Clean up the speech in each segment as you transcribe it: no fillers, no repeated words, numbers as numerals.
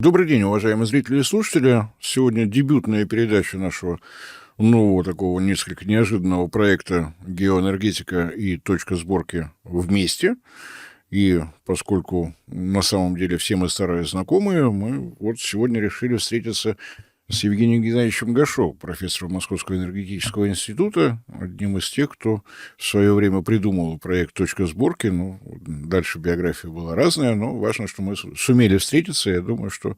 Добрый день, уважаемые зрители и слушатели. Сегодня дебютная передача нашего нового такого несколько неожиданного проекта «Геоэнергетика и точка сборки вместе». И поскольку на самом деле все мы старые знакомые, мы вот сегодня решили встретиться с Евгением Геннадьевичем Гашо, профессором Московского энергетического института, одним из тех, кто в свое время придумал проект «Точка сборки». Ну, дальше биография была разная, но важно, что мы сумели встретиться. Я думаю, что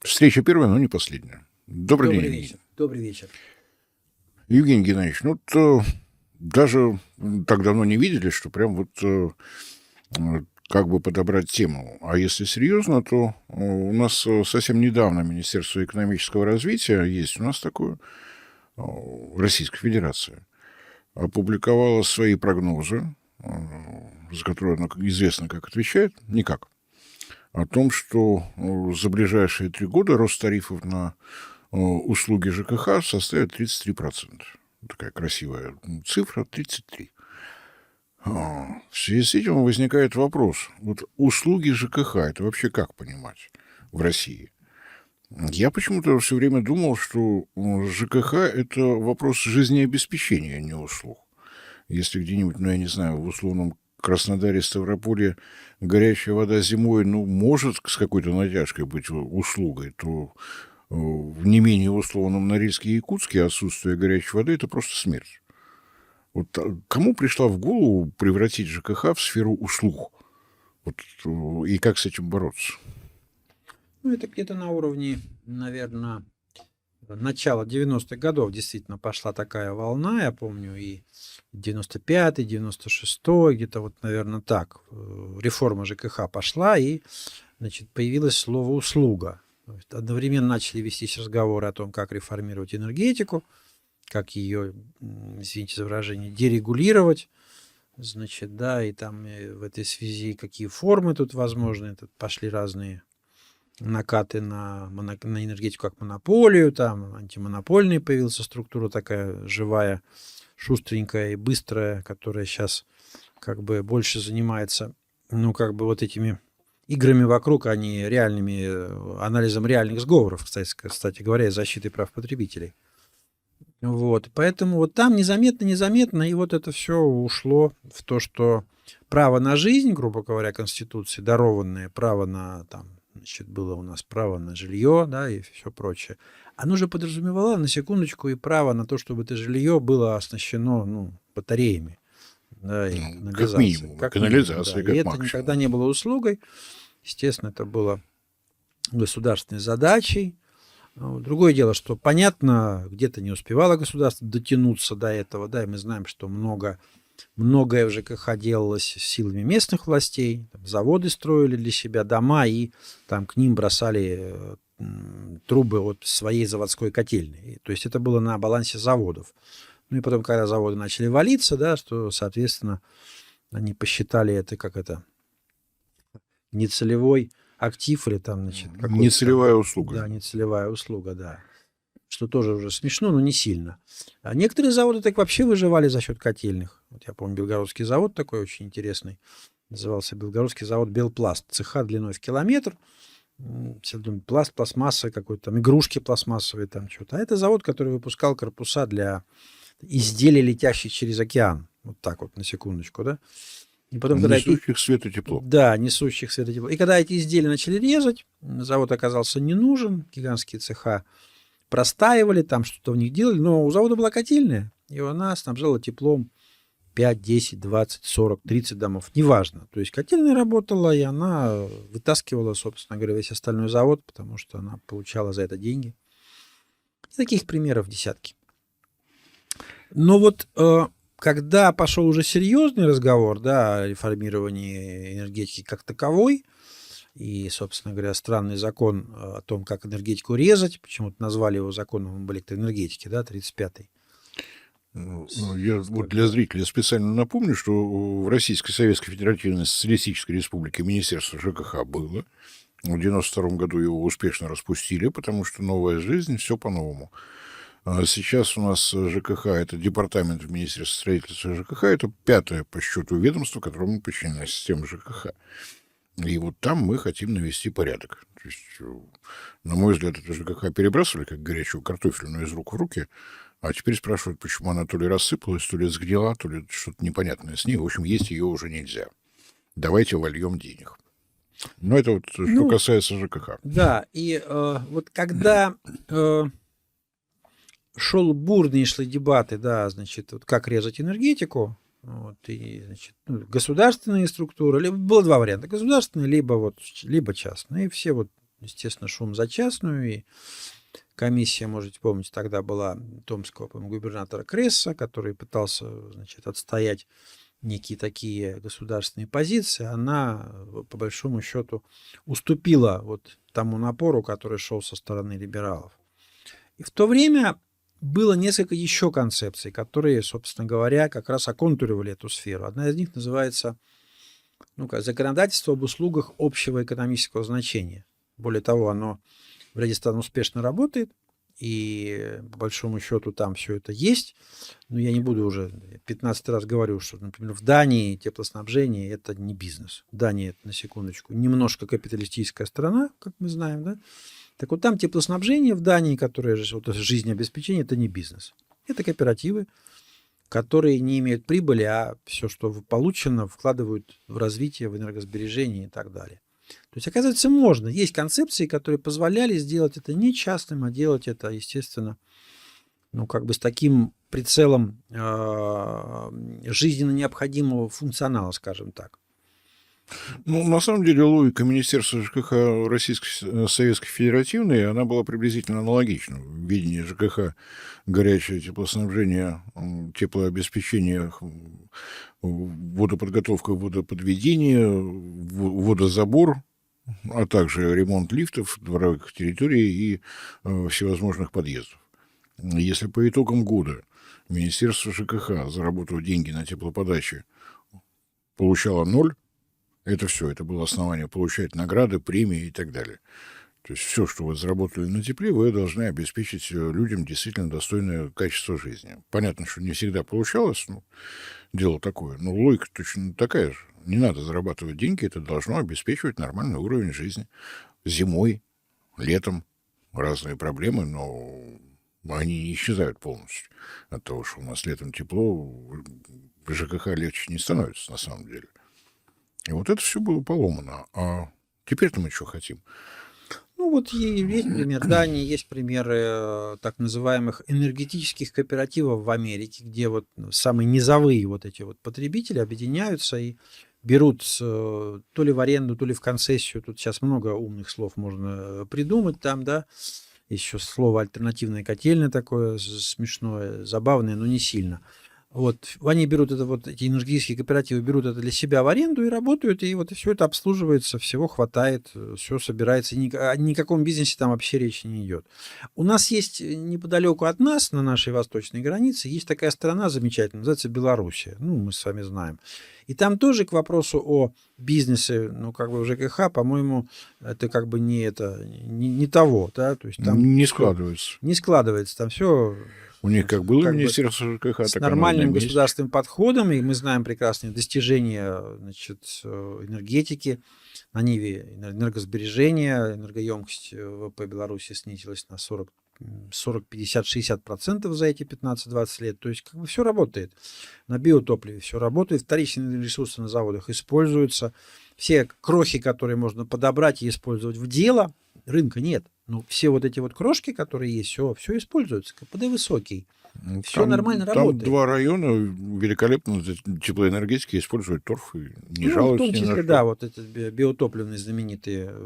встреча первая, но не последняя. Добрый день, Евгений. Вечер. Добрый вечер. Евгений Геннадьевич, ну, даже так давно не виделись, что прям вот как бы подобрать тему. А если серьезно, то у нас совсем недавно Министерство экономического развития есть у нас такое, Российская Федерация, опубликовала свои прогнозы, за которые она известно, как отвечает, никак, о том, что за ближайшие 3 года рост тарифов на услуги ЖКХ составит 33%. Такая красивая цифра, 33%. В связи с этим возникает вопрос. Вот услуги ЖКХ, это вообще как понимать в России? Я почему-то все время думал, что ЖКХ – это вопрос жизнеобеспечения, а не услуг. Если где-нибудь, ну, я не знаю, в условном Краснодаре, Ставрополье горячая вода зимой, ну, может с какой-то натяжкой быть услугой, то в не менее условном Норильске и Якутске отсутствие горячей воды – это просто смерть. Вот кому пришла в голову превратить ЖКХ в сферу услуг? Вот, и как с этим бороться? Ну, это где-то на уровне, наверное, начала 90-х годов действительно пошла такая волна, я помню, и 95-й, 96-й, где-то вот, наверное, так. Реформа ЖКХ пошла, и, значит, появилось слово «услуга». Одновременно начали вестись разговоры о том, как реформировать энергетику, как ее, извините за выражение, дерегулировать, значит, да, и там в этой связи какие формы тут возможны, тут пошли разные накаты на энергетику как монополию, там антимонопольная появилась структура такая живая, шустренькая и быстрая, которая сейчас как бы больше занимается, ну, как бы вот этими играми вокруг, а не реальными, анализом реальных сговоров, кстати говоря, и защитой прав потребителей. Вот, поэтому вот там незаметно, и вот это все ушло в то, что право на жизнь, грубо говоря, Конституции, дарованное право на, там, значит, было у нас право на жилье, да, и все прочее, оно же подразумевало, на секундочку, и право на то, чтобы это жилье было оснащено, ну, батареями, да, и канализацией. Как канализация, Да. как И это максимум. никогда не было услугой, естественно, это было государственной задачей. Другое дело, что, понятно, где-то не успевало государство дотянуться до этого, да, и мы знаем, что многое в ЖКХ делалось силами местных властей, там, заводы строили для себя, дома, и там к ним бросали трубы от своей заводской котельной. То есть это было на балансе заводов. Ну и потом, когда заводы начали валиться, да, что, соответственно, они посчитали это как это нецелевой актив или там, значит, нецелевая услуга. Да, нецелевая услуга, да. Что тоже уже смешно, но не сильно. А некоторые заводы так вообще выживали за счет котельных. Вот я помню, Белгородский завод такой очень интересный. Назывался Белгородский завод Белпласт. Цеха длиной в километр. Все думают, пласт, пластмасса какой-то, там игрушки пластмассовые, там что-то. А это завод, который выпускал корпуса для изделий, летящих через океан. Вот так вот, на секундочку, да. И потом, несущих свет и тепло. Да, несущих свет и тепло. И когда эти изделия начали резать, завод оказался не нужен, гигантские цеха простаивали, там что-то в них делали, но у завода была котельная, и она снабжала теплом 5, 10, 20, 40, 30 домов, неважно. То есть котельная работала, и она вытаскивала, собственно говоря, весь остальной завод, потому что она получала за это деньги. И таких примеров десятки. Но вот когда пошел уже серьезный разговор, да, о реформировании энергетики как таковой, и, собственно говоря, странный закон о том, как энергетику резать, почему-то назвали его законом об электроэнергетике, да, 35-й. Я вот для зрителей специально напомню, что в Российской Советской Федеративной Социалистической Республике Министерство ЖКХ было. В 1992 году его успешно распустили, потому что новая жизнь, все по-новому. Сейчас у нас ЖКХ – это департамент в Министерстве строительства ЖКХ, это 5-е по счету ведомство, которому подчиняется система ЖКХ. И вот там мы хотим навести порядок. То есть, на мой взгляд, это ЖКХ перебрасывали, как горячую картофельную, из рук в руки, а теперь спрашивают, почему она то ли рассыпалась, то ли сгнила, то ли что-то непонятное с ней. В общем, есть ее уже нельзя. Давайте вольем денег. Но это вот что Ну, касается ЖКХ. да, и вот когда шли дебаты, да, значит, вот как резать энергетику, вот, и, значит, государственные структуры, было два варианта, государственные, либо частные, и все вот, естественно, шум за частную, и комиссия, можете помнить, тогда была томского, по-моему, губернатора Кресса, который пытался, значит, отстоять некие такие государственные позиции, она, по большому счету, уступила вот тому напору, который шел со стороны либералов. И в то время было несколько еще концепций, которые, собственно говоря, как раз оконтуривали эту сферу. Одна из них называется законодательство об услугах общего экономического значения. Более того, оно в ряде стран успешно работает, и по большому счету там все это есть. Но я не буду уже 15 раз говорю, что, например, в Дании теплоснабжение – это не бизнес. Дания – это, на секундочку, немножко капиталистическая страна, как мы знаем, да? Так вот там теплоснабжение в Дании, которое вот, жизнеобеспечение, это не бизнес. Это кооперативы, которые не имеют прибыли, а все, что получено, вкладывают в развитие, в энергосбережение и так далее. То есть, оказывается, можно. Есть концепции, которые позволяли сделать это не частным, а делать это, естественно, с таким прицелом жизненно необходимого функционала, скажем так. Ну, на самом деле, логика Министерства ЖКХ Российской Советской Федеративной, она была приблизительно аналогична. Видение ЖКХ, горячее теплоснабжение, теплообеспечение, водоподготовка, водоподведение, водозабор, а также ремонт лифтов, дворовых территорий и всевозможных подъездов. Если по итогам года Министерство ЖКХ, заработав деньги на теплоподаче, получало 0, это все, это было основание получать награды, премии и так далее. То есть все, что вы заработали на тепле, вы должны обеспечить людям действительно достойное качество жизни. Понятно, что не всегда получалось, дело такое, но логика точно такая же. Не надо зарабатывать деньги, это должно обеспечивать нормальный уровень жизни. Зимой, летом разные проблемы, но они не исчезают полностью от того, что у нас летом тепло, в ЖКХ легче не становится на самом деле. И вот это все было поломано. А теперь-то мы что хотим? Вот есть пример Дании, есть примеры так называемых энергетических кооперативов в Америке, где вот самые низовые вот эти вот потребители объединяются и берут то ли в аренду, то ли в концессию. Тут сейчас много умных слов можно придумать там, да. Еще слово альтернативная котельная такое смешное, забавное, но не сильно. Вот, они берут это, вот эти энергетические кооперативы берут это для себя в аренду и работают, и вот все это обслуживается, всего хватает, все собирается, о никаком бизнесе там вообще речи не идет. У нас есть неподалеку от нас, на нашей восточной границе, есть такая страна замечательная, называется Белоруссия, мы с вами знаем. И там тоже к вопросу о бизнесе, в ЖКХ, по-моему, это не того, да, то есть там не складывается. Не складывается, там все... У них как было Министерство ЖКХ, с нормальным государственным подходом, и мы знаем прекрасные достижения, энергетики на ниве энергосбережения, энергоемкость ВВП Беларуси снизилась на 40, 50, 60% за эти 15-20 лет. То есть все работает. На биотопливе все работает, вторичные ресурсы на заводах используются, все крохи, которые можно подобрать и использовать в дело, рынка нет. Все вот эти вот крошки, которые есть, все используется. КПД высокий. Все нормально работает. Там 2 района великолепно теплоэнергетики используют торф и не жалуются. В том числе, да, вот эти биотопливные знаменитые,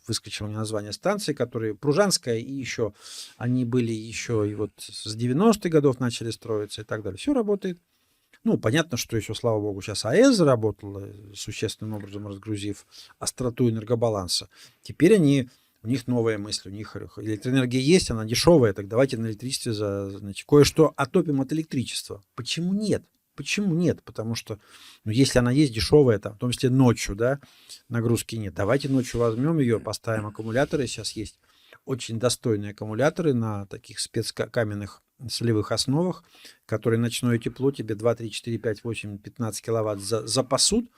выскочило мне название станции, которые Пружанская и еще, они были еще и вот с 90-х годов начали строиться и так далее. Все работает. Понятно, что еще, слава богу, сейчас АЭС заработала, существенным образом разгрузив остроту энергобаланса. Теперь у них новая мысль, у них электроэнергия есть, она дешевая, так давайте на электричестве кое-что отопим от электричества. Почему нет? Почему нет? Потому что, если она есть дешевая, в том числе ночью, да, нагрузки нет. Давайте ночью возьмем ее, поставим аккумуляторы. Сейчас есть очень достойные аккумуляторы на таких спецкаменных солевых основах, которые ночное тепло тебе 2, 3, 4, 5, 8, 15 киловатт запасут,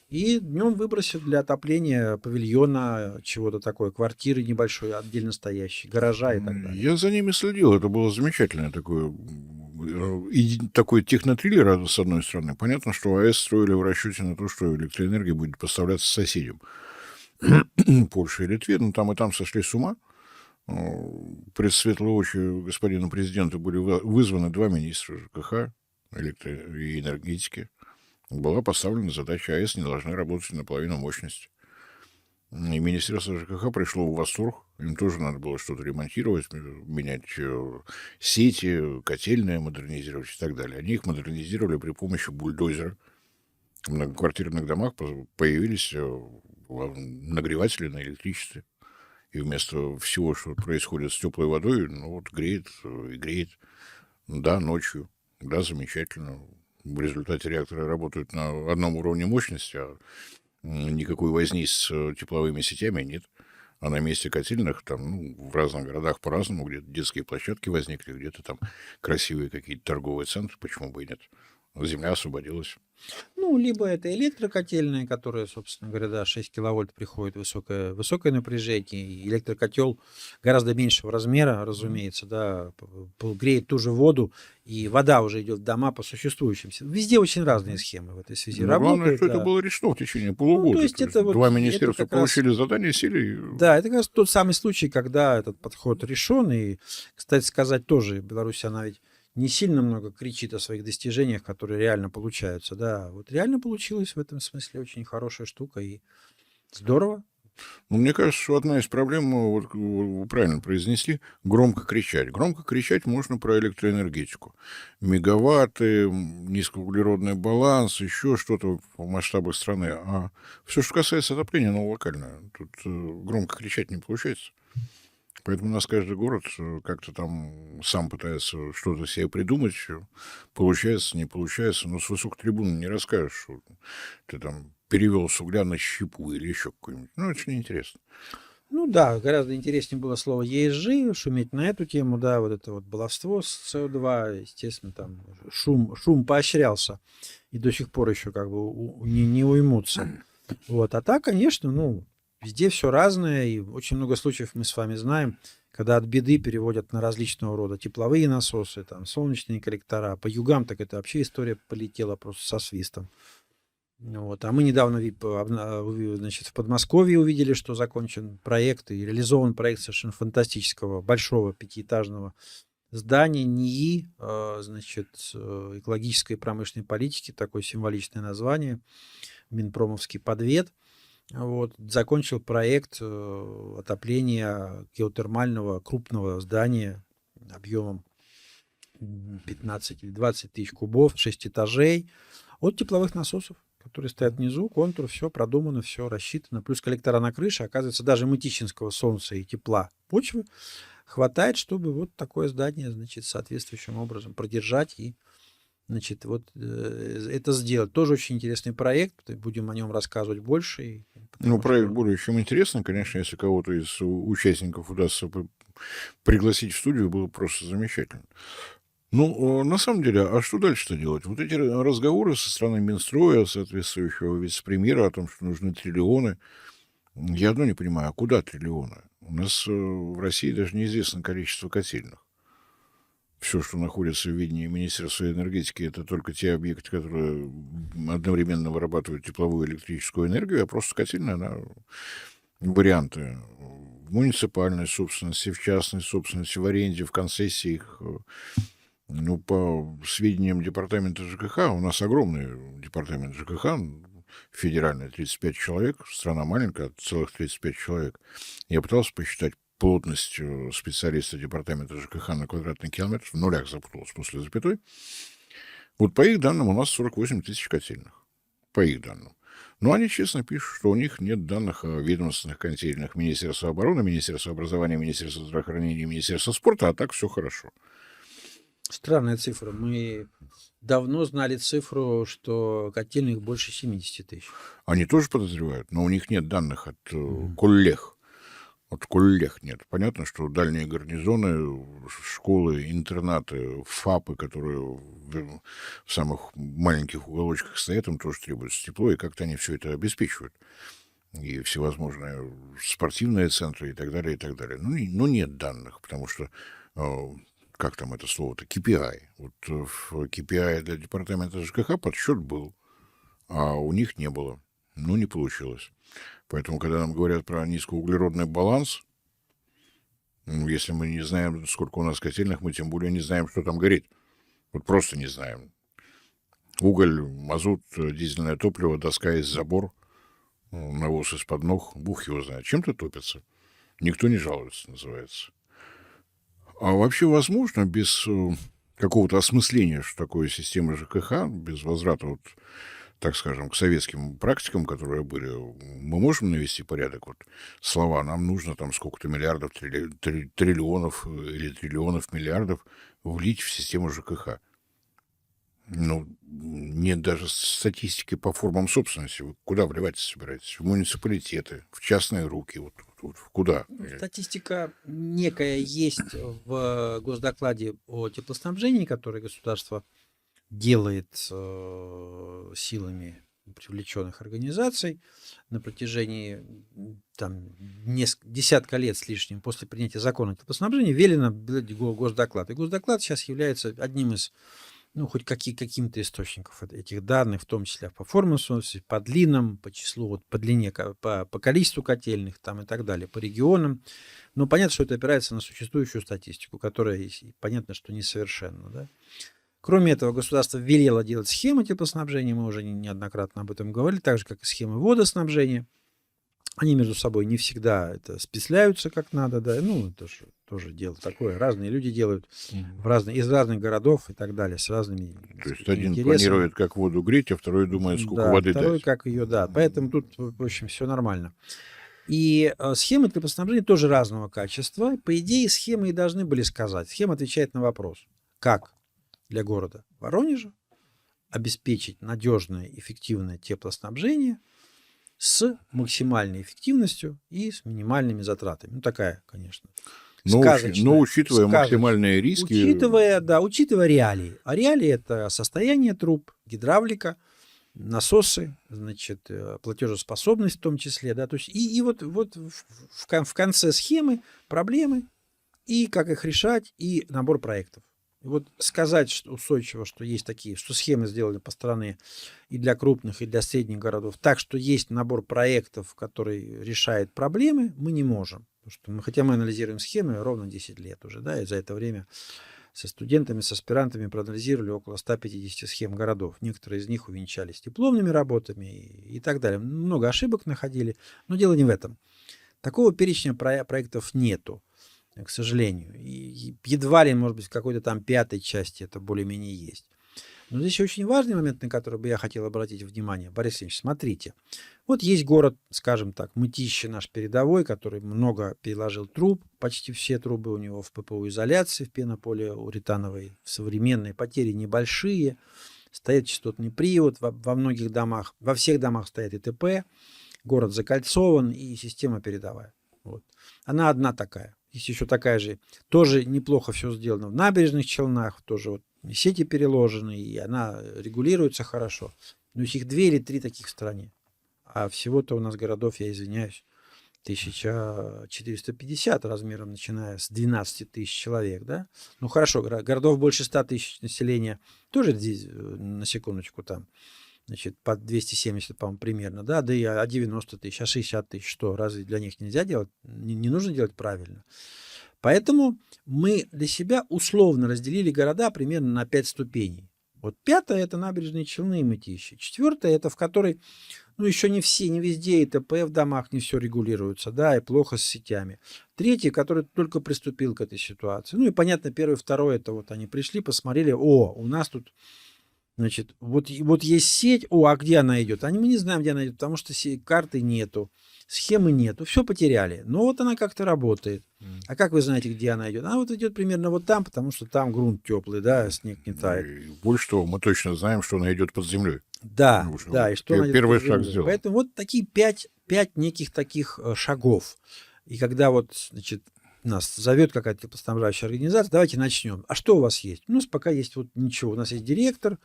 и днем выбросят для отопления павильона, чего-то такое, квартиры небольшой, отдельно стоящей, гаража и так далее. Я за ними следил. Это было замечательное такой технотриллер, с одной стороны. Понятно, что АЭС строили в расчете на то, что электроэнергия будет поставляться соседям. Польше и Литве. Но там и там сошли с ума. Пред светлые очи господина президента были вызваны 2 министра ЖКХ и энергетики. Была поставлена задача: АЭС не должны работать наполовину мощности. И Министерство ЖКХ пришло в восторг. Им тоже надо было что-то ремонтировать, менять сети, котельные модернизировать и так далее. Они их модернизировали при помощи бульдозера. В многоквартирных домах появились нагреватели на электричестве. И вместо всего, что происходит с теплой водой, греет и греет. Да, ночью. Да, замечательно. В результате реакторы работают на одном уровне мощности, а никакой возни с тепловыми сетями нет. А на месте котельных там, в разных городах по-разному, где-то детские площадки возникли, где-то там красивые какие-то торговые центры, почему бы и нет. Земля освободилась. Либо это электрокотельная, которая, собственно говоря, да, 6 киловольт приходит, высокое напряжение, и электрокотел гораздо меньшего размера, разумеется, да, греет ту же воду, и вода уже идет в дома по существующим. Везде очень разные схемы в этой связи Главное, работают. что это было решено в течение полугода. То есть это Два это министерства как раз... получили задание, сели. Да, это как раз тот самый случай, когда этот подход решен. И, кстати сказать, тоже Беларусь, она ведь не сильно много кричит о своих достижениях, которые реально получаются. Да, вот реально получилась в этом смысле очень хорошая штука, и здорово. Мне кажется, что одна из проблем, вот вы правильно произнесли, громко кричать. Громко кричать можно про электроэнергетику. Мегаватты, низкоуглеродный баланс, еще что-то в масштабах страны. А все, что касается отопления, оно локальное. Тут громко кричать не получается. Поэтому у нас каждый город как-то там сам пытается что-то себе придумать. Получается, не получается. Но с высокой трибуны не расскажешь, что ты там перевел с угля на щепу или еще какой-нибудь. Очень интересно. Да, гораздо интереснее было слово ESG, шуметь на эту тему, да, вот это вот баловство с СО2, естественно, там шум поощрялся, и до сих пор еще как бы не уймутся. Вот, а так, конечно, везде все разное, и очень много случаев мы с вами знаем, когда от беды переводят на различного рода тепловые насосы, там, солнечные коллектора. По югам так это вообще история полетела просто со свистом. Вот. А мы недавно, значит, в Подмосковье увидели, что закончен проект и реализован проект совершенно фантастического большого пятиэтажного здания НИИ, значит, экологической и промышленной политики, такое символичное название, Минпромовский подвед. Вот, закончил проект отопления геотермального крупного здания объемом 15 или 20 тысяч кубов, 6 этажей, от тепловых насосов, которые стоят внизу, контур, все продумано, все рассчитано. Плюс коллектора на крыше, оказывается, даже мытищинского солнца и тепла почвы хватает, чтобы вот такое здание, значит, соответствующим образом продержать и, значит, вот это сделать. Тоже очень интересный проект, будем о нем рассказывать больше. Проект более чем интересный, конечно, если кого-то из участников удастся пригласить в студию, было просто замечательно. На самом деле, а что дальше-то делать? Вот эти разговоры со стороны Минстроя, соответствующего вице-премьера, о том, что нужны триллионы, я одно не понимаю, а куда триллионы? У нас в России даже неизвестно количество котельных. Все, что находится в видении Министерства энергетики, это только те объекты, которые одновременно вырабатывают тепловую и электрическую энергию, а просто котельная, она варианты в муниципальной собственности, в частной собственности, в аренде, в концессиях. По сведениям департамента ЖКХ, у нас огромный департамент ЖКХ, федеральный, 35 человек, страна маленькая, целых 35 человек. Я пытался посчитать плотность специалиста департамента ЖКХ на квадратный километр, в нулях запутался после запятой. Вот по их данным у нас 48 тысяч котельных. По их данным. Но они честно пишут, что у них нет данных о ведомственных котельных Министерства обороны, Министерства образования, Министерства здравоохранения, Министерства спорта, а так все хорошо. Странная цифра. Мы давно знали цифру, что котельных больше 70 тысяч. Они тоже подозревают, но у них нет данных от коллег. Вот коллег нет. Понятно, что дальние гарнизоны, школы, интернаты, ФАПы, которые в самых маленьких уголочках стоят, им тоже требуется тепло, и как-то они все это обеспечивают. И всевозможные спортивные центры и так далее, и так далее. Ну, нет данных, потому что, как там это слово-то, KPI. Вот в KPI для департамента ЖКХ подсчет был, а у них не было. Ну, не получилось. Поэтому, когда нам говорят про низкоуглеродный баланс, если мы не знаем, сколько у нас котельных, мы тем более не знаем, что там горит. Вот просто не знаем. Уголь, мазут, дизельное топливо, доска из забор, навоз из-под ног, бух его знает. Чем-то топится. Никто не жалуется, называется. А вообще возможно без какого-то осмысления, что такое система ЖКХ, без возврата, вот, так скажем, к советским практикам, которые были, мы можем навести порядок? Вот слова, нам нужно там сколько-то миллиардов, триллионов или триллионов миллиардов влить в систему ЖКХ. Ну, нет даже статистики по формам собственности. Вы куда вливать собираетесь? В муниципалитеты, в частные руки? Вот куда? Статистика некая есть в госдокладе о теплоснабжении, который государство делает силами привлеченных организаций на протяжении десятка лет с лишним после принятия закона о теплоснабжении велено госдоклад. И госдоклад сейчас является одним из хоть каким-то источников этих данных, в том числе по перформансу, по длинам, по числу, вот, по длине, по количеству котельных там, и так далее, по регионам. Но понятно, что это опирается на существующую статистику, которая, понятно, что несовершенна. Да? Кроме этого, государство велело делать схемы теплоснабжения, мы уже неоднократно об этом говорили, так же, как и схемы водоснабжения. Они между собой не всегда это списляются как надо, да, это же тоже дело такое. Разные люди делают из разных городов и так далее, с разными То есть один интересами. планирует, как воду греть, а второй думает, сколько воды второй, дать. как ее, да. Поэтому тут, в общем, все нормально. И схемы теплоснабжения тоже разного качества. По идее, схемы и должны были сказать. Схема отвечает на вопрос, как для города Воронежа обеспечить надежное, эффективное теплоснабжение с максимальной эффективностью и с минимальными затратами. Такая, конечно, сказочная. Но учитывая максимальные риски... Учитывая реалии. А реалии – это состояние труб, гидравлика, насосы, значит, платежеспособность в том числе. Да, то есть и вот в конце схемы проблемы, и как их решать, и набор проектов. И вот сказать что устойчиво, что есть такие, что схемы сделаны по стране и для крупных, и для средних городов, так что есть набор проектов, который решает проблемы, мы не можем. Потому что хотя мы анализируем схемы ровно 10 лет уже, да, и за это время со студентами, с аспирантами проанализировали около 150 схем городов. Некоторые из них увенчались дипломными работами и так далее. Много ошибок находили, но дело не в этом. Такого перечня проектов нету, к сожалению. И едва ли, может быть, в какой-то там пятой части это более-менее есть. Но здесь очень важный момент, на который бы я хотел обратить внимание. Борис Ильич, смотрите. Вот есть город, скажем так, Мытищи наш передовой, который много переложил труб. Почти все трубы у него в ППУ-изоляции, в пенополиуретановой, современные, потери небольшие. Стоит частотный привод во многих домах. Во всех домах стоит ИТП. Город закольцован и система передовая. Вот. Она одна такая. Есть еще такая же. Тоже неплохо все сделано в Набережных Челнах. Тоже вот сети переложены, и она регулируется хорошо. Но их 2 или 3 таких в стране. А всего-то у нас городов, я извиняюсь, 1450 размером, начиная с 12 тысяч человек. Да? Ну хорошо, городов больше 100 тысяч населения. Тоже здесь, на секундочку, там. Значит, по 270, по-моему, примерно, да, и 90 тысяч, 60 тысяч, что, разве для них нельзя делать, не нужно делать правильно? Поэтому мы для себя условно разделили города примерно на 5 ступеней. Вот 5-я – это Набережные Челны и Мытищи. 4-я – это в которой, еще не везде ИТП в домах, не все регулируется, да, и плохо с сетями. 3-й, который только приступил к этой ситуации. И, понятно, 1-й, 2-й – это вот они пришли, посмотрели, у нас тут... Значит, вот есть сеть, а где она идет? Мы не знаем, где она идет, потому что карты нету, схемы нету, все потеряли. Но вот она как-то работает. А как вы знаете, где она идет? Она вот идет примерно вот там, потому что там грунт теплый, да, снег не тает. И больше того, мы точно знаем, что она идет под землей. Да, и что она идет первый под землей. шаг сделан. Поэтому вот такие 5 неких таких шагов. И когда вот, значит, нас зовет какая-то теплоснабжающая организация, давайте начнем. А что у вас есть? У нас пока есть вот ничего. У нас есть директор,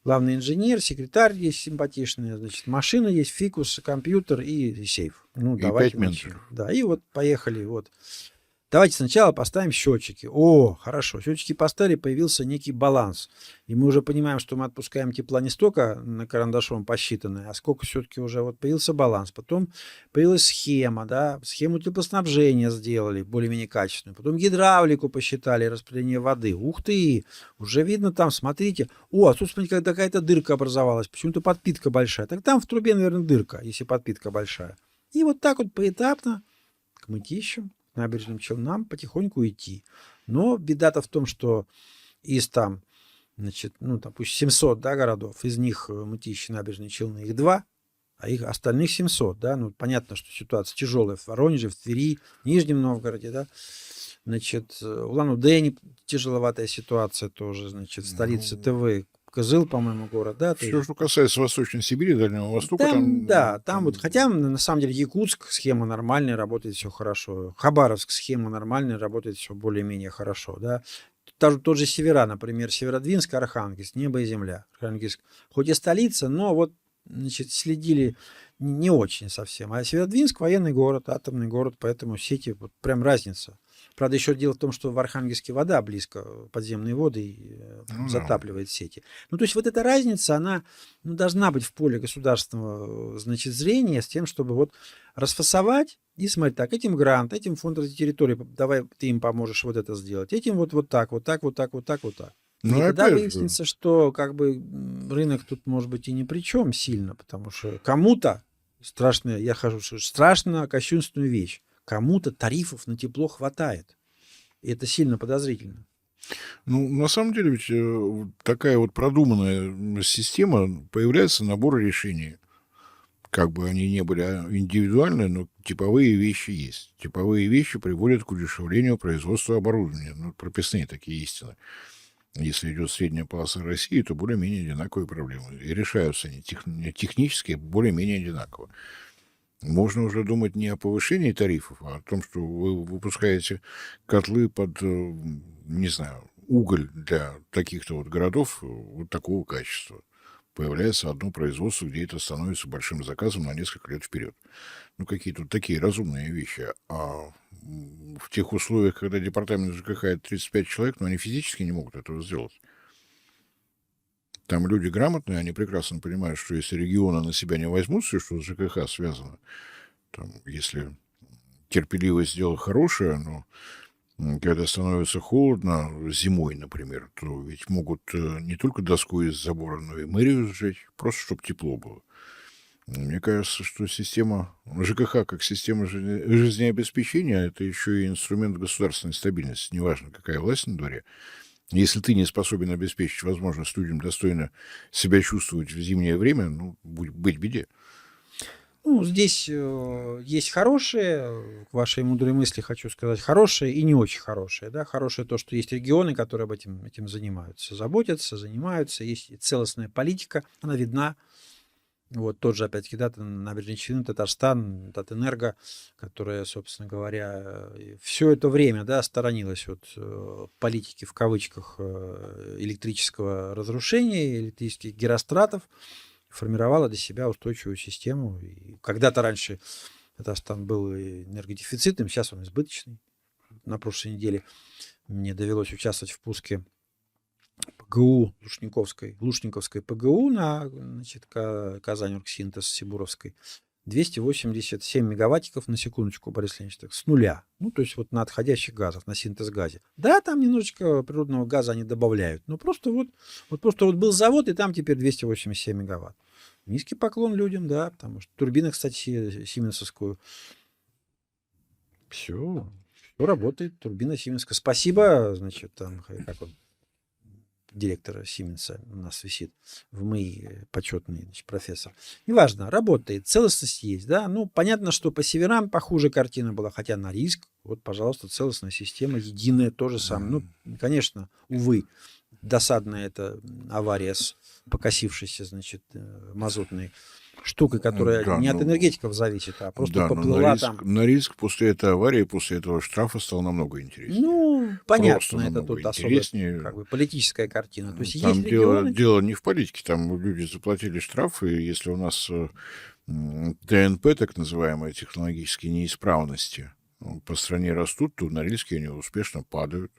главный инженер, секретарь есть симпатичный, значит, машина есть, фикус, компьютер и сейф. Ну, И давайте 5 начнем. менеджеров. Да, и вот поехали. Вот. Давайте сначала поставим счетчики. О, хорошо. Счетчики поставили, появился некий баланс. И мы уже понимаем, что мы отпускаем тепла не столько на карандашом посчитанное, а сколько все-таки уже вот появился баланс. Потом появилась схема, да, схему теплоснабжения сделали более-менее качественную. Потом гидравлику посчитали, распределение воды. Ух ты, уже видно там, смотрите. О, а тут, смотрите, какая-то дырка образовалась. Почему-то подпитка большая. Так там в трубе, наверное, дырка, если подпитка большая. И вот так вот поэтапно к мытищам, набережным Челнам потихоньку идти. Но беда-то в том, что из там, значит, ну, там, пусть 700, да, городов, из них Мытищи, Набережные Челны, их 2, а их остальных 700, да, ну, понятно, что ситуация тяжелая в Воронеже, в Твери, в Нижнем Новгороде, да, значит, Улан-Удэ тяжеловатая ситуация тоже, значит, столица ТВ, Кызыл, по-моему, город, да, то Все, есть что касается Восточной Сибири, Дальнего Востока, там, да, там там вот, хотя на самом деле Якутск схема нормальная, работает все хорошо. Хабаровск схема нормальная, работает все более-менее хорошо, да. Тот же Севера, например, Северодвинск, Архангельск, небо и земля. Архангельск, хоть и столица, но вот, значит, следили не очень совсем. А Северодвинск военный город, атомный город, поэтому сети, вот прям разница. Правда, еще дело в том, что в Архангельске вода близко, подземные воды и, ну да. затапливает сети. Ну, то есть вот эта разница, она должна быть в поле государственного, значит, зрения с тем, чтобы вот расфасовать и смотреть, так, этим грант, этим фонд развития территории, давай ты им поможешь вот это сделать, этим вот так, вот так, вот так, вот так, вот так. Ну, И тогда опять же, выяснится, что как бы рынок тут может быть и ни при чем сильно, потому что кому-то страшно, я хожу, что страшно кощунственную вещь. Кому-то тарифов на тепло хватает. И это сильно подозрительно. ну, на самом деле, ведь вот такая вот продуманная система, появляется набор решений. Как бы они не были индивидуальные, но типовые вещи есть. Типовые вещи приводят к удешевлению производства оборудования. Ну, прописные такие истины. Если идет средняя полоса России, то более-менее одинаковые проблемы. И решаются они технически более-менее одинаково. Можно уже думать не о повышении тарифов, а о том, что вы выпускаете котлы под, не знаю, уголь для таких-то вот городов вот такого качества. Появляется одно производство, где это становится большим заказом на несколько лет вперед. Ну, какие-то вот такие разумные вещи. А в тех условиях, когда департамент ЖКХ 35 человек, но они физически не могут этого сделать. Там люди грамотные, они прекрасно понимают, что если регионы на себя не возьмут все, что с ЖКХ связано, там, если терпеливость дело хорошее, но когда становится холодно зимой, например, то ведь могут не только доску из забора, но и мэрию сжечь, просто чтобы тепло было. Мне кажется, что система ЖКХ как система жизнеобеспечения – это еще и инструмент государственной стабильности. Неважно, какая власть на дворе. Если ты не способен обеспечить возможность людям достойно себя чувствовать в зимнее время, ну, быть беде. Ну, здесь есть хорошие, к вашей мудрой мысли хочу сказать, хорошие и не очень хорошие. Да? Хорошее то, что есть регионы, которые этим занимаются, заботятся, занимаются, есть целостная политика, она видна. Вот тот же, опять-таки, да, Набережные Челны, Татарстан, Татэнерго, которая, собственно говоря, все это время, да, сторонилась от политики, в кавычках, электрического разрушения, электрических гиростратов, формировала для себя устойчивую систему. И когда-то раньше Татарстан был энергодефицитным, сейчас он избыточный. На прошлой неделе мне довелось участвовать в пуске ПГУ Лушниковской ПГУ на, значит, Казань-Оргсинтез Сибуровской. 287 мегаваттиков на секундочку, Борис Леонидович, так, с нуля. Ну, то есть вот на отходящих газах, на синтез-газе. Да, там немножечко природного газа они добавляют, но просто вот был завод, и там теперь 287 мегаватт. Низкий поклон людям, да, потому что турбина, кстати, сименсовскую. Все работает, турбина сименская. Спасибо, значит, там, как он, директора Сименса у нас висит в МИИ, почетный, значит, профессор. Неважно, работает, целостность есть, да. Ну, понятно, что по северам похуже картина была, хотя на риск, вот, пожалуйста, целостная система, единая, то же самое. Ну, конечно, увы, досадная эта авария с покосившейся, значит, мазутной штукой, которая Да, не от ну, энергетиков зависит, а просто да, но поплыла там. на риск после этой аварии, после этого штрафа стал намного интереснее. Ну, Просто понятно, это намного тут особо интереснее. как бы политическая картина. То есть есть Там дело, регионы. дело не в политике, там люди заплатили штрафы, и если у нас ТНП, так называемые технологические неисправности, по стране растут, то в Норильске они успешно падают.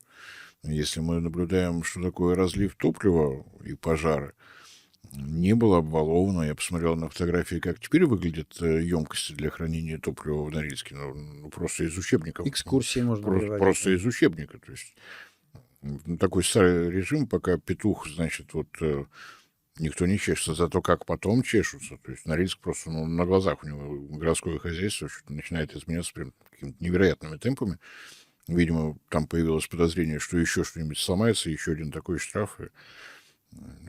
Если мы наблюдаем, что такое разлив топлива и пожары, не было обваловано. Я посмотрел на фотографии, как теперь выглядят емкости для хранения топлива в Норильске. Ну, просто из учебников. Экскурсии можно приводить, Просто да. из учебника. То есть такой старый режим, пока петух, значит, вот никто не чешется, зато как потом чешутся. То есть Норильск просто на глазах у него городское хозяйство начинает изменяться прям какими-то невероятными темпами. Видимо, там появилось подозрение, что еще что-нибудь сломается, еще один такой штраф. И,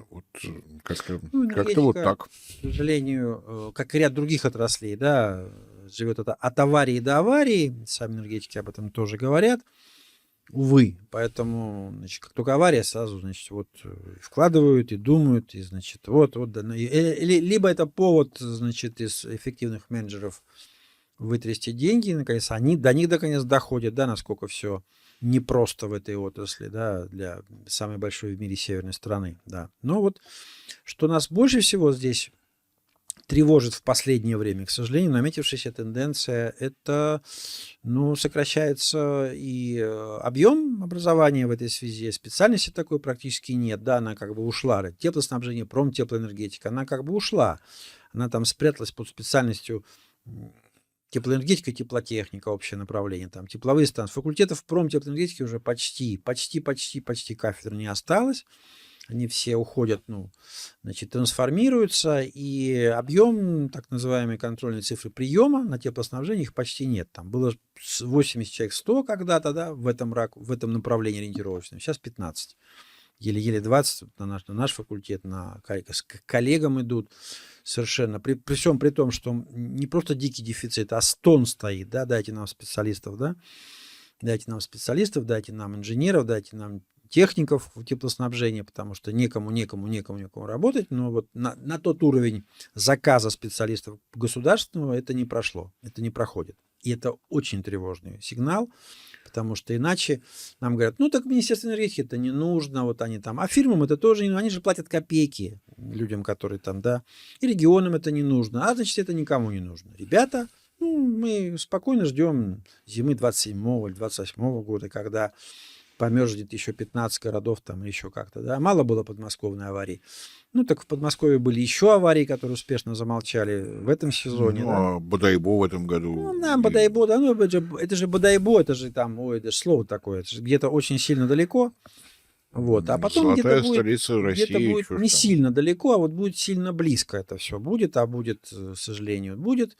вот Ну, как-то вот энергетика, так. к сожалению, как и ряд других отраслей, да, живет это от аварии до аварии. Сами энергетики об этом тоже говорят. Увы, поэтому, значит, как только авария, сразу, значит, вот вкладывают и думают, и, значит, вот, да, либо это повод, значит, из эффективных менеджеров вытрясти деньги, наконец, они до них наконец доходят, да, насколько все непросто в этой отрасли, да, для самой большой в мире северной страны, да. Но вот что нас больше всего здесь тревожит в последнее время, к сожалению, наметившаяся тенденция, это, ну, сокращается и объем образования в этой связи, специальности такой практически нет, да, она как бы ушла, теплоснабжение, промтеплоэнергетика, она как бы ушла, она там спряталась под специальностью теплоэнергетика и теплотехника, общее направление, там тепловые станции. Факультетов промтеплоэнергетики уже почти кафедр не осталось. Они все уходят, ну, значит, трансформируются, и объем так называемой контрольной цифры приема на теплоснабжение их почти нет. Там было 80 человек 100 когда-то, да, в этом направлении ориентировочном, сейчас 15. Еле-еле 20 на наш факультет, к коллегам идут совершенно. При всем при том, что не просто дикий дефицит, а стон стоит, да, дайте нам специалистов, да, дайте нам специалистов, дайте нам инженеров, дайте нам техников в теплоснабжении, потому что некому работать, но вот на тот уровень заказа специалистов государственного это не прошло, это не проходит. И это очень тревожный сигнал, потому что иначе нам говорят, ну так Министерство энергетики это не нужно, вот они там, а фирмам это тоже не нужно, они же платят копейки людям, которые там, да, и регионам это не нужно, а значит это никому не нужно. Ребята, ну, мы спокойно ждем зимы 27-го или 28-го года, когда померзнет еще 15 городов там еще как-то, да, мало было подмосковной аварии. Ну, так в Подмосковье были еще аварии, которые успешно замолчали в этом сезоне, Ну, да. а Бодайбо в этом Ну, году... да, Бодайбо, да, ну, это же Бодайбо, это же там, ой, это же слово такое, это же где-то очень сильно далеко, вот, а потом Золотая столица где-то России, будет чё ж не там. сильно далеко, а вот будет сильно близко это все будет, а будет, к сожалению, будет,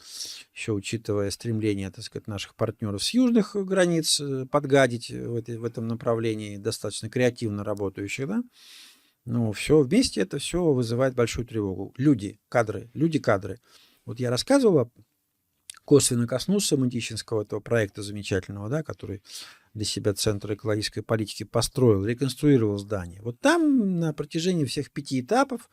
еще учитывая стремление, так сказать, наших партнеров с южных границ подгадить в этом направлении, достаточно креативно работающих, да, ну, все вместе это все вызывает большую тревогу. Люди, кадры. Вот я рассказывал, косвенно коснулся Мытищинского этого проекта замечательного, да, который для себя Центр экологической политики построил, реконструировал здание. Вот там на протяжении всех 5 этапов,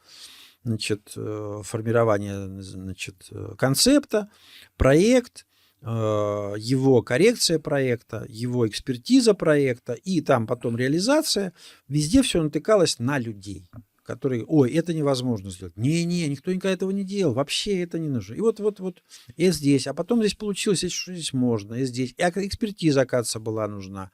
значит, формирования, значит, концепта, проект, его коррекция проекта, его экспертиза проекта и там потом реализация, везде все натыкалось на людей, которые, ой, это невозможно сделать. Не, никто никогда этого не делал, вообще это не нужно. И вот, и здесь, а потом здесь получилось, что здесь можно, и здесь. И экспертиза, оказывается, была нужна.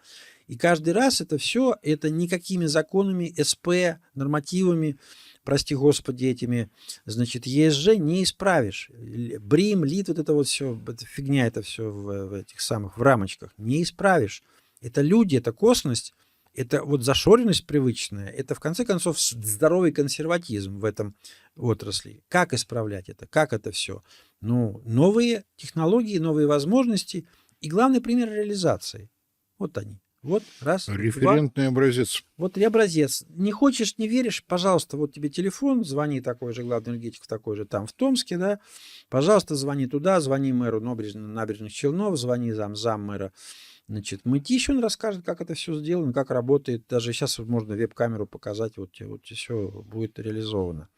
И каждый раз это все, это никакими законами, СП, нормативами, прости господи, этими, значит, ЕСЖ не исправишь. БРИМ, ЛИТ, вот это вот все, это фигня, это все в этих самых, в рамочках, не исправишь. Это люди, это косность, это вот зашоренность привычная, это, в конце концов, здоровый консерватизм в этом отрасли. Как исправлять это? Как это все? Ну, новые технологии, новые возможности и главный пример реализации. Вот они. Вот, раз, два. Референтный образец. Вот и образец. Не хочешь, не веришь, пожалуйста, вот тебе телефон, звони такой же главный энергетик, такой же там в Томске, да, пожалуйста, звони туда, звони мэру набережных Челнов, звони зам мэра, значит, Мытищ, он расскажет, как это все сделано, как работает, даже сейчас можно веб-камеру показать, вот все будет реализовано.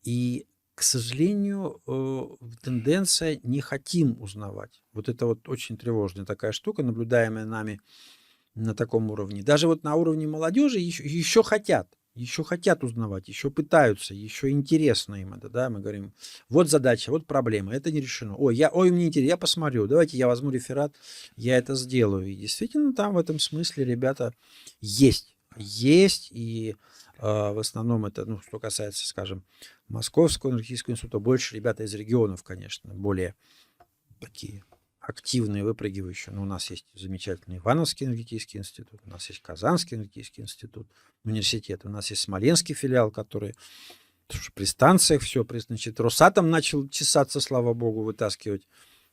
И, к к сожалению, тенденция не хотим узнавать. Вот это вот очень тревожная такая штука, наблюдаемая нами на таком уровне. Даже вот на уровне молодежи еще хотят узнавать, еще пытаются, еще интересно им это, да, мы говорим, вот задача, вот проблема, это не решено. Ой, мне интересно, я посмотрю, давайте я возьму реферат, я это сделаю. И действительно там в этом смысле ребята есть, и в основном это, ну, что касается, скажем, Московского энергетического института, больше ребята из регионов, конечно, более такие активные, выпрыгивающие. Но у нас есть замечательный Ивановский энергетический институт, у нас есть Казанский энергетический институт, университет, у нас есть Смоленский филиал, который при станциях все, значит, Росатом начал чесаться, слава богу, вытаскивать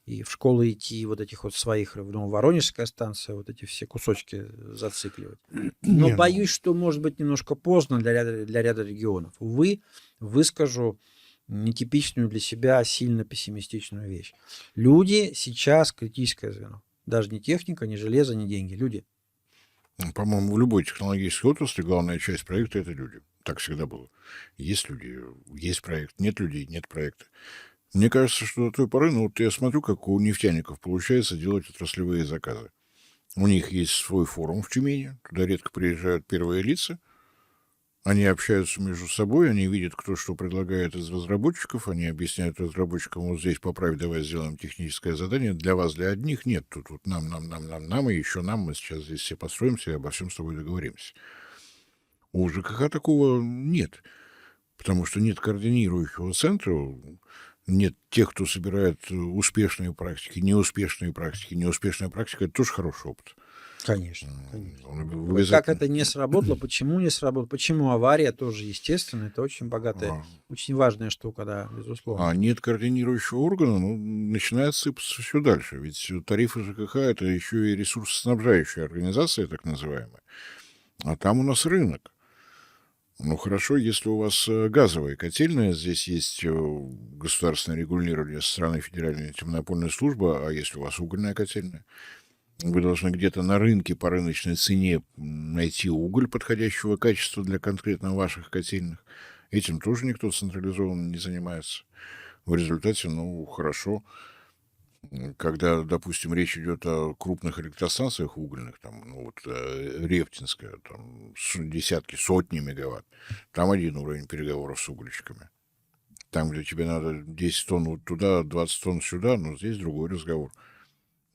и в школы идти, вот этих вот своих, ну, Воронежская станция, вот эти все кусочки зацикливать. Но боюсь, что может быть немножко поздно для ряда регионов. Увы, выскажу нетипичную для себя сильно пессимистичную вещь. Люди сейчас критическое звено. Даже не техника, не железо, не деньги. Люди. По-моему, в любой технологической отрасли главная часть проекта – это люди. Так всегда было. Есть люди, есть проект. Нет людей, нет проекта. Мне кажется, что до той поры, ну, вот я смотрю, как у нефтяников получается делать отраслевые заказы. У них есть свой форум в Тюмени, туда редко приезжают первые лица. Они общаются между собой, они видят, кто что предлагает из разработчиков, они объясняют разработчикам, вот здесь поправь, давай сделаем техническое задание. Для вас, для одних нет. Тут вот нам, и еще нам, мы сейчас здесь все построимся и обо всем с тобой договоримся. У ЖКХ такого нет, потому что нет координирующего центра, нет тех, кто собирает успешные практики, неуспешные практики. Неуспешная практика – это тоже хороший опыт. Конечно. Как это не сработало, почему не сработало, почему авария, тоже естественно, это очень богатая, очень важная штука, да, безусловно. А нет координирующего органа, ну, начинает сыпаться все дальше. Ведь тарифы ЖКХ – это еще и ресурсоснабжающая организация, так называемая. А там у нас рынок. Ну, хорошо, если у вас газовая котельная, здесь есть государственное регулирование со стороны Федеральной антимонопольной службы, а если у вас угольная котельная, вы должны где-то на рынке по рыночной цене найти уголь подходящего качества для конкретно ваших котельных. Этим тоже никто централизованно не занимается. В результате, ну, хорошо, когда, допустим, речь идет о крупных электростанциях угольных, там, ну, вот Рефтинская, там, десятки, сотни мегаватт, там один уровень переговоров с угольщиками. Там, где тебе надо 10 тонн вот туда, 20 тонн сюда, но здесь другой разговор.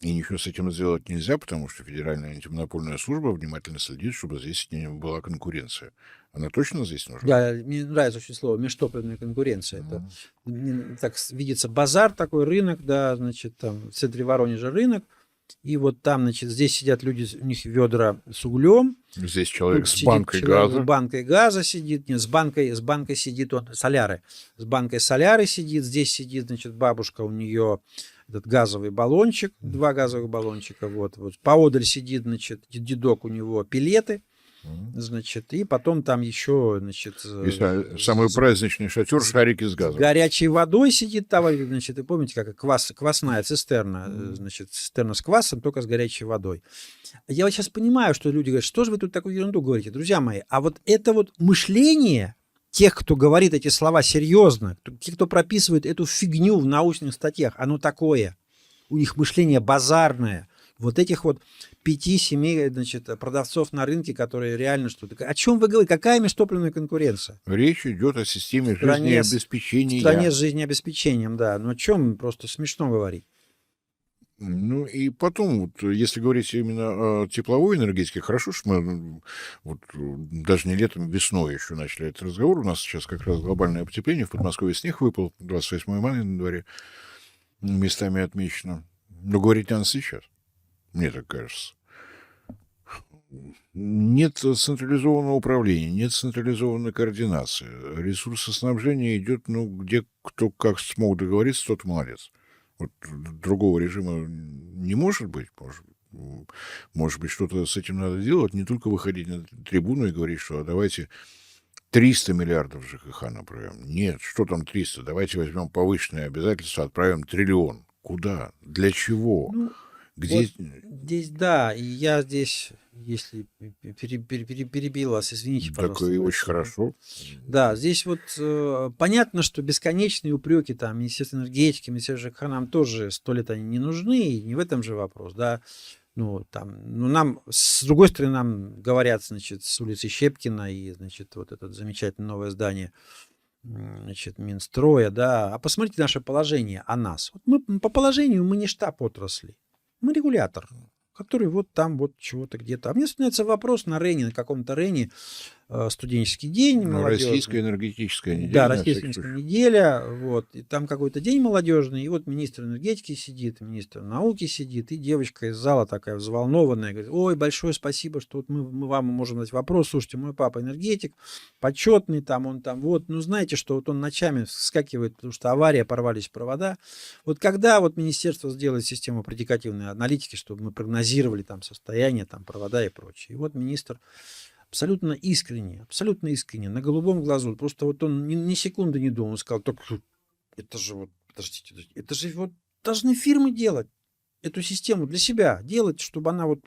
И ничего с этим сделать нельзя, потому что Федеральная антимонопольная служба внимательно следит, чтобы здесь не была конкуренция. Она точно здесь нужна? Да, мне нравится очень слово межтопливная конкуренция. Это так видится базар, такой рынок, да, значит, там в центре Воронежа рынок, и вот там, значит, здесь сидят люди, у них ведра с углем. Здесь человек с банкой газа. С банкой газа сидит, нет, с банкой сидит он, соляры. С банкой соляры сидит, здесь сидит, значит, бабушка, у нее этот газовый баллончик, 2 газовых баллончика, вот. Поодаль сидит, значит, дедок, у него пилеты, значит, и потом там еще, значит... Самый праздничный шатер, шарики с газом. С горячей водой сидит товарищ, значит, и помните, как квасная цистерна, значит, цистерна с квасом, только с горячей водой. Я вот сейчас понимаю, что люди говорят, что же вы тут такую ерунду говорите, друзья мои, а вот это вот мышление тех, кто говорит эти слова серьезно, те, кто прописывает эту фигню в научных статьях, оно такое. У них мышление базарное. Вот этих вот 5-7, значит, продавцов на рынке, которые реально что-то... О чем вы говорите? Какая межтопливная конкуренция? Речь идет о системе жизнеобеспечения. В стране с жизнеобеспечением, да. Но о чем? Просто смешно говорить. Ну и потом, вот, если говорить именно о тепловой энергетике, хорошо, что мы вот, даже не летом, весной еще начали этот разговор. У нас сейчас как раз глобальное потепление. В Подмосковье снег выпал, 28 мая на дворе, местами отмечено. Но говорить надо сейчас, мне так кажется. Нет централизованного управления, нет централизованной координации. Ресурсоснабжение идет, ну, где кто как смог договориться, тот молодец. Вот другого режима не может быть. Может быть, что-то с этим надо делать, не только выходить на трибуну и говорить, что давайте 300 миллиардов ЖКХ направим. Нет, что там 300? Давайте возьмем повышенные обязательства, отправим 1 000 000 000. Куда? Для чего? Где... Здесь, да, и я здесь, если перебил вас, извините, Так пожалуйста. и очень хорошо. Да, здесь вот понятно, что бесконечные упреки там Министерства энергетики, Министерства ЖКХ нам тоже 100 лет они не нужны, и не в этом же вопрос, да. Ну, там, ну, нам, с другой стороны, нам говорят, значит, с улицы Щепкина и, значит, вот это замечательное новое здание, значит, Минстроя, да. А посмотрите наше положение о нас. Вот мы по положению мы не штаб отрасли, мы регулятор, который вот там вот чего-то где-то. А мне становится вопрос на Рене, на каком-то Рене, студенческий день молодежный. Российская энергетическая неделя. Да, российская неделя. Вот. И там какой-то день молодежный, и вот министр энергетики сидит, министр науки сидит, и девочка из зала такая взволнованная, говорит: ой, большое спасибо, что вот мы вам можем задать вопрос. Слушайте, мой папа энергетик, почетный там, он там, вот, ну знаете, что вот он ночами вскакивает, потому что авария, порвались провода. Вот когда вот министерство сделает систему предикативной аналитики, чтобы мы прогнозировали там состояние, там провода и прочее. И вот министр абсолютно искренне, на голубом глазу. Просто вот он ни секунды не думал, он сказал: только это же вот, подождите, это же вот должны фирмы делать эту систему для себя, делать, чтобы она вот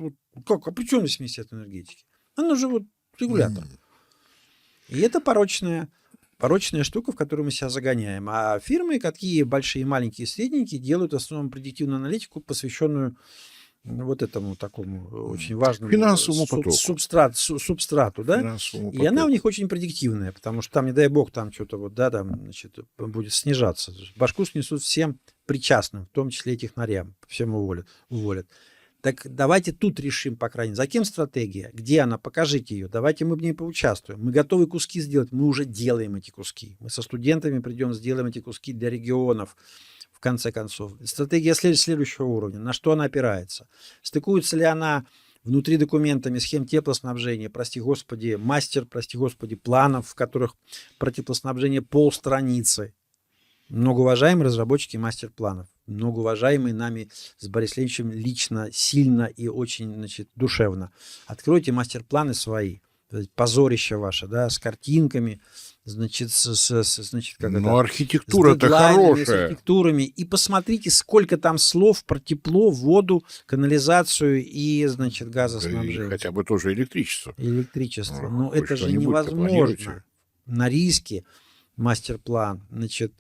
как, а при чем здесь Министерство энергетики? Оно же вот регулятор. И это порочная штука, в которую мы себя загоняем. А фирмы, какие большие, маленькие, средненькие, делают в основном предиктивную аналитику, посвященную вот этому такому очень важному финансовому потоку. Субстрату, да? Финансовому И она у потоку. них очень предиктивная, потому что там, не дай бог, там что-то вот, да, там, значит, будет снижаться. Башку снесут всем причастным, в том числе и технарям, всем уволят. Так давайте тут решим, по крайней мере, за кем стратегия, где она, покажите ее, давайте мы в ней поучаствуем. Мы готовы куски сделать, мы уже делаем эти куски. Мы со студентами придем, сделаем эти куски для регионов. В конце концов, стратегия следующего уровня, на что она опирается? Стыкуется ли она внутри документами схем теплоснабжения, прости господи, планов, в которых про теплоснабжение полстраницы? Многоуважаемые разработчики мастер-планов, многоуважаемые нами с Борисом Леонидовичем лично, сильно и очень, значит, душевно. Откройте мастер-планы свои, позорище ваше, да, с картинками, значит, значит, как Но это, архитектура-то с хорошая. архитектурами, и посмотрите, сколько там слов про тепло, воду, канализацию и, значит, газоснабжение. И хотя бы тоже электричество. Электричество. Но Хоть это же что-нибудь-то невозможно. планируете? На риске мастер-план, значит,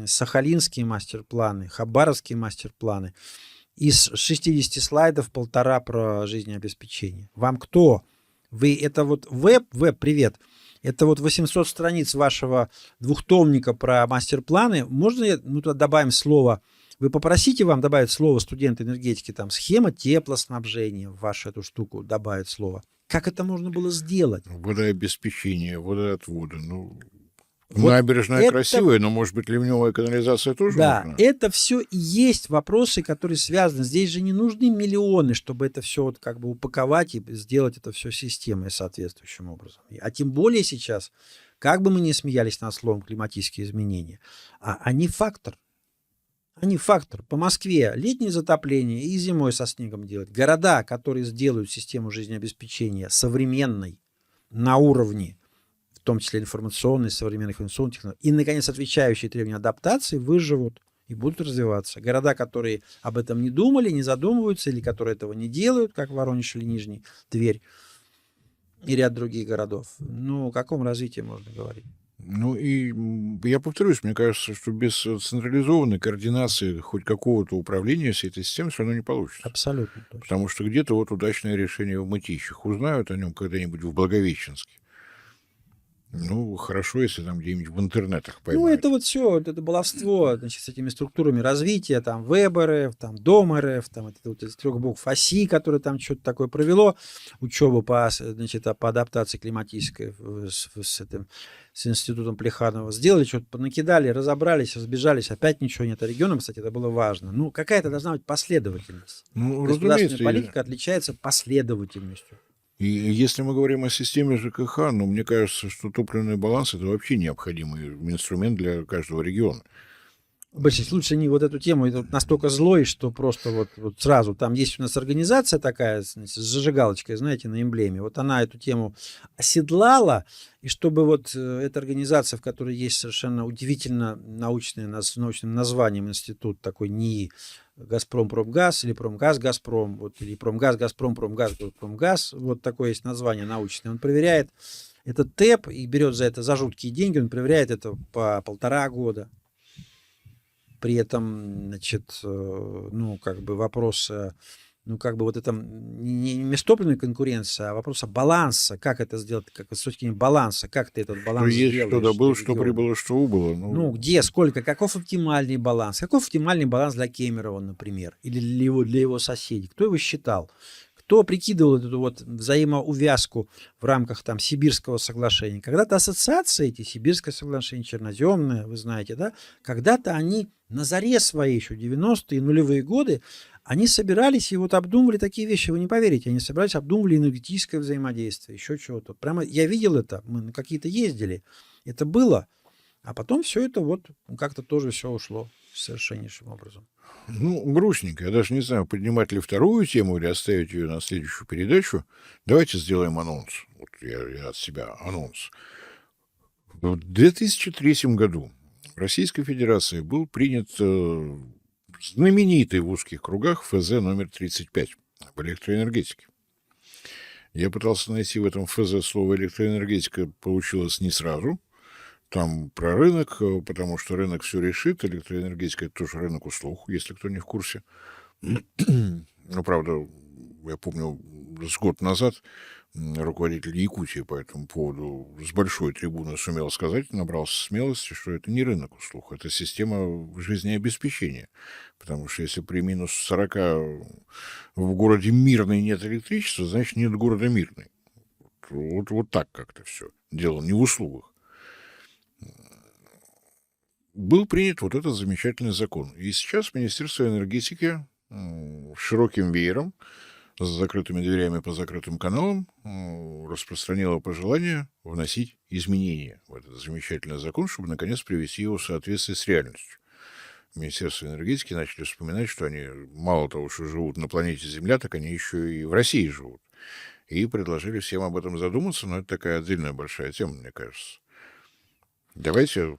сахалинские мастер-планы, хабаровские мастер-планы. Из 60 слайдов 1,5 про жизнеобеспечение. Вам кто? Вы это вот привет. Это вот 800 страниц вашего двухтомника про мастер-планы. Можно мы туда добавим слово? Вы попросите вам добавить слово студент энергетики, там схема теплоснабжения в вашу эту штуку добавить слово. Как это можно было сделать? Водообеспечение, водоотводы. Ну, Вот набережная это... красивая, но, может быть, ливневая канализация тоже Да, нужна? это все и есть вопросы, которые связаны. Здесь же не нужны миллионы, чтобы это все вот как бы упаковать и сделать это все системой соответствующим образом. А тем более сейчас, как бы мы ни смеялись над словом климатические изменения, они фактор. Они фактор. По Москве летнее затопление и зимой со снегом делать. Города, которые сделают систему жизнеобеспечения современной на уровне, в том числе информационной, современных информационных технологий, и, наконец, отвечающие требованиям адаптации, выживут и будут развиваться. Города, которые об этом не думали, не задумываются, или которые этого не делают, как Воронеж или Нижний Тверь, и ряд других городов. Ну, о каком развитии можно говорить? Ну и я повторюсь, мне кажется, что без централизованной координации хоть какого-то управления всей этой системой все равно не получится. Абсолютно точно. Потому что где-то вот удачное решение в Мытищах. Узнают о нем когда-нибудь в Благовещенске. Ну, хорошо, если там где-нибудь в интернетах поймают. Ну, это вот все, вот это баловство, значит, с этими структурами развития, там, ВЭБ-РФ, там, ДОМ-РФ, там, это вот из 3 букв ОСИ, которое там что-то такое провело, учебу по, значит, по адаптации климатической с институтом Плеханова. Сделали, что-то накидали, разобрались, разбежались, опять ничего нет. А регионам, кстати, это было важно. Ну, какая-то должна быть последовательность. Ну, Государственная разумеется, политика отличается последовательностью. и если мы говорим о системе ЖКХ, ну, мне кажется, что топливный баланс – это вообще необходимый инструмент для каждого региона. Большинство случаев они вот эту тему это настолько злой, что просто вот сразу. Там есть у нас организация такая, значит, с зажигалочкой, знаете, на эмблеме. Вот она эту тему оседлала, и чтобы вот эта организация, в которой есть совершенно удивительно научное, с научным названием институт такой НИИ, Газпром Промгаз или Промгаз Газпром, вот, или Промгаз Газпром, Промгаз Промгаз, вот такое есть название научное. Он проверяет этот ТЭП и берет за это за жуткие деньги, он проверяет это по 1,5 года. При этом, значит, ну, как бы вопрос, ну, как бы вот это не межтопливная конкуренция, а вопрос баланса, как это сделать, как с точки зрения баланса, как ты этот Что баланс есть, что сделаешь для добыл, что региона. прибыло, что убыло. Ну, где, сколько, каков оптимальный баланс? Каков оптимальный баланс для Кемерово, например, или для его соседей? Кто его считал? Кто прикидывал эту вот взаимоувязку в рамках там Сибирского соглашения? Когда-то ассоциации эти, Сибирское соглашение, Черноземное, вы знаете, да? Когда-то они на заре своей, еще 90-е, нулевые годы, они собирались и вот обдумывали такие вещи, вы не поверите, они собирались, обдумывали энергетическое взаимодействие, еще чего-то. Прямо я видел это, мы на какие-то ездили, это было, а потом все это вот как-то тоже все ушло совершеннейшим образом. Ну, грустненько. Я даже не знаю, поднимать ли вторую тему или оставить ее на следующую передачу. Давайте сделаем анонс. Вот я от себя анонс. В 2003 году в Российской Федерации был принят знаменитый в узких кругах ФЗ номер 35 об электроэнергетике. Я пытался найти в этом ФЗ слово электроэнергетика, получилось не сразу. Там про рынок, потому что рынок все решит. Электроэнергетика — это тоже рынок услуг, если кто не в курсе. Ну, правда, я помню, с год назад руководитель Якутии по этому поводу с большой трибуны сумел сказать, набрался смелости, что это не рынок услуг, это система жизнеобеспечения. Потому что если при минус 40 в городе Мирный нет электричества, значит, нет города Мирный. Вот так как-то все. Дело не в услугах. Был принят вот этот замечательный закон. И сейчас Министерство энергетики широким веером, с закрытыми дверями по закрытым каналам, распространило пожелание вносить изменения в этот замечательный закон, чтобы, наконец, привести его в соответствие с реальностью. Министерство энергетики начали вспоминать, что они мало того, что живут на планете Земля, так они еще и в России живут. И предложили всем об этом задуматься, но это такая отдельная большая тема, мне кажется. Давайте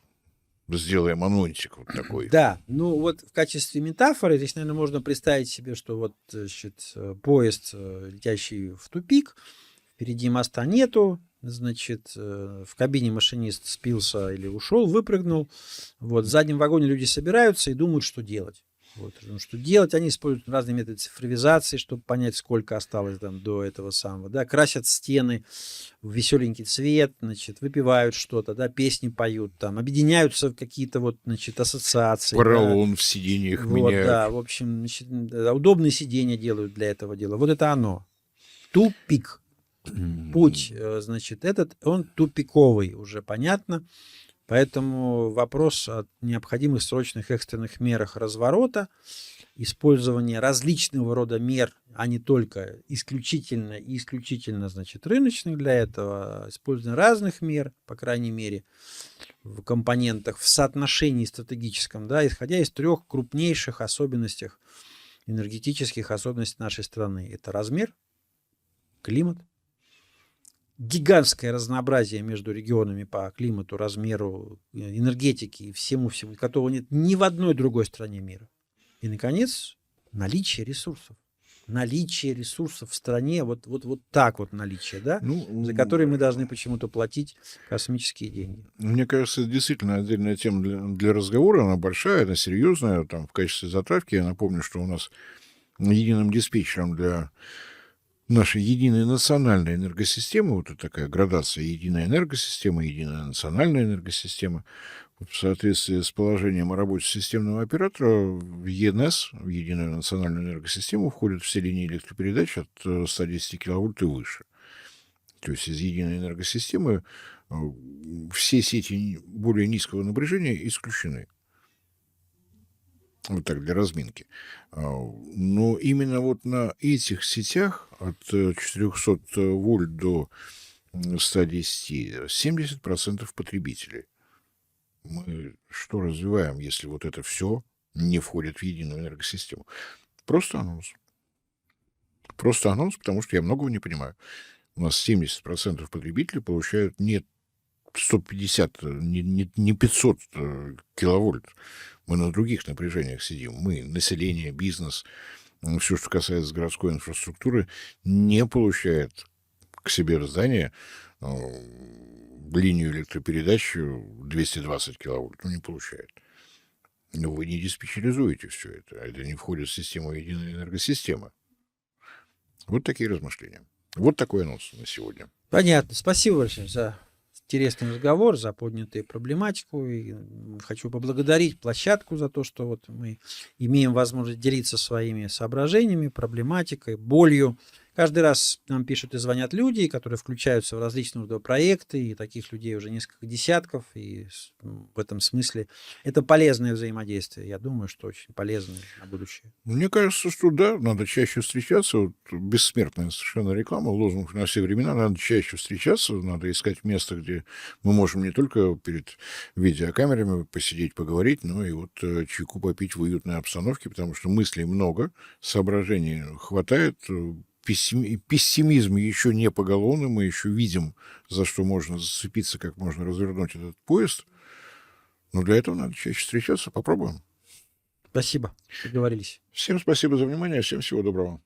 сделаем анонсик вот такой. Да, ну вот в качестве метафоры здесь, наверное, можно представить себе, что вот, значит, поезд, летящий в тупик, впереди моста нету, значит, в кабине машинист спился или ушел, выпрыгнул, вот, в заднем вагоне люди собираются и думают, что делать. Вот, ну, что делать? Они используют разные методы цифровизации, чтобы понять, сколько осталось там до этого самого. Да, красят стены в веселенький цвет, значит, выпивают что-то, да, песни поют, там, объединяются в какие-то вот, значит, ассоциации. Поролон да. в сиденьях Вот, меняют. да, в общем, значит, удобные сиденья делают для этого дела. Вот это оно. Тупик. Путь, значит, этот, он тупиковый, уже понятно. Поэтому вопрос о необходимых срочных экстренных мерах разворота, использования различного рода мер, а не только исключительно, значит, рыночных для этого, использование разных мер, по крайней мере, в компонентах, в соотношении стратегическом, да, исходя из 3 крупнейших особенностях, энергетических особенностей нашей страны. Это размер, климат, гигантское разнообразие между регионами по климату, размеру, энергетике и всему-всему, которого нет ни в одной другой стране мира. И, наконец, наличие ресурсов. Наличие ресурсов в стране, вот так вот наличие, да, за которые мы должны почему-то платить космические деньги. Мне кажется, это действительно отдельная тема для разговора, она большая, она серьезная, там, в качестве затравки. Я напомню, что у нас единым диспетчером для нашей единой национальной энергосистемы, вот это такая градация: единая энергосистема, единая национальная энергосистема. В соответствии с положением о работе системного оператора в ЕНС, в единую национальную энергосистему, входят все линии электропередач от 110 киловольт и выше. То есть из единой энергосистемы все сети более низкого напряжения исключены. Вот так, для разминки. Но именно вот на этих сетях от 400 вольт до 110 70% потребителей. Мы что развиваем, если вот это все не входит в единую энергосистему? Просто анонс. Просто анонс, потому что я многого не понимаю. У нас 70% потребителей получают не 150, не 500 киловольт. Мы на других напряжениях сидим. Мы, население, бизнес, все, что касается городской инфраструктуры, не получает к себе в здание линию электропередач 220 киловольт. Ну, не получает. Но вы не диспетчеризуете все это. Это не входит в систему единой энергосистемы. Вот такие размышления. Вот такой анонс на сегодня. Понятно. Спасибо большое за интересный разговор, за поднятую проблематику. И хочу поблагодарить площадку за то, что вот мы имеем возможность делиться своими соображениями, проблематикой, болью. Каждый раз нам пишут и звонят люди, которые включаются в различные проекты, и таких людей уже несколько десятков, и в этом смысле это полезное взаимодействие. Я думаю, что очень полезное на будущее. Мне кажется, что да, надо чаще встречаться. Вот бессмертная совершенно реклама, лозунг на все времена. Надо чаще встречаться, надо искать место, где мы можем не только перед видеокамерами посидеть, поговорить, но и вот чайку попить в уютной обстановке, потому что мыслей много, соображений хватает. Пессимизм еще не поголовный, мы еще видим, за что можно зацепиться, как можно развернуть этот поезд. Но для этого надо чаще встречаться. Попробуем. Спасибо. Договорились. Всем спасибо за внимание, всем всего доброго.